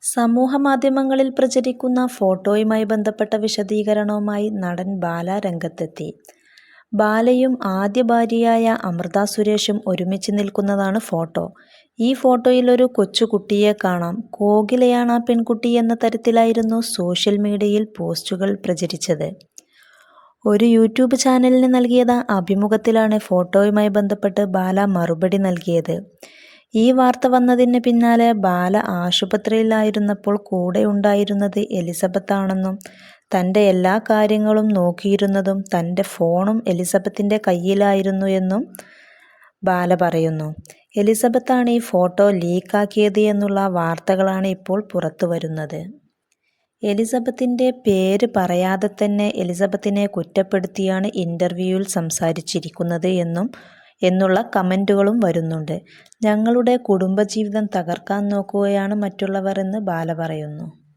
സമൂഹമാധ്യമങ്ങളിൽ പ്രചരിക്കുന്ന ഫോട്ടോയുമായി ബന്ധപ്പെട്ട വിശദീകരണവുമായി നടൻ ബാല രംഗത്തെത്തി. ബാലയും ആദ്യ ഭാര്യയായ അമൃത സുരേഷും ഒരുമിച്ച് നിൽക്കുന്നതാണ് ഫോട്ടോ. ഈ ഫോട്ടോയിൽ ഒരു കൊച്ചുകുട്ടിയെ കാണാം. കോകിലയാണ് ആ പെൺകുട്ടി എന്ന തരത്തിലായിരുന്നു സോഷ്യൽ മീഡിയയിൽ പോസ്റ്റുകൾ പ്രചരിച്ചത്. ഒരു യൂട്യൂബ് ചാനലിന് നൽകിയ അഭിമുഖത്തിലാണ് ഫോട്ടോയുമായി ബന്ധപ്പെട്ട് ബാല മറുപടി നൽകിയത്. ഈ വാർത്ത വന്നതിന് പിന്നാലെ ബാല ആശുപത്രിയിലായിരുന്നപ്പോൾ കൂടെ ഉണ്ടായിരുന്നത് എലിസബത്ത് ആണെന്നും തൻ്റെ എല്ലാ കാര്യങ്ങളും നോക്കിയിരുന്നതും തൻ്റെ ഫോണും എലിസബത്തിൻ്റെ കയ്യിലായിരുന്നു എന്നും ബാല പറയുന്നു. എലിസബത്താണ് ഈ ഫോട്ടോ ലീക്കാക്കിയത് എന്നുള്ള വാർത്തകളാണ് ഇപ്പോൾ പുറത്തു വരുന്നത്. എലിസബത്തിൻ്റെ പേര് പറയാതെ തന്നെ എലിസബത്തിനെ കുറ്റപ്പെടുത്തിയാണ് ഇൻ്റർവ്യൂവിൽ സംസാരിച്ചിരിക്കുന്നത് എന്നുള്ള കമൻറ്റുകളും വരുന്നുണ്ട്. ഞങ്ങളുടെ കുടുംബജീവിതം തകർക്കാൻ നോക്കുകയാണ് മറ്റുള്ളവർ എന്ന് ബാല പറയുന്നു.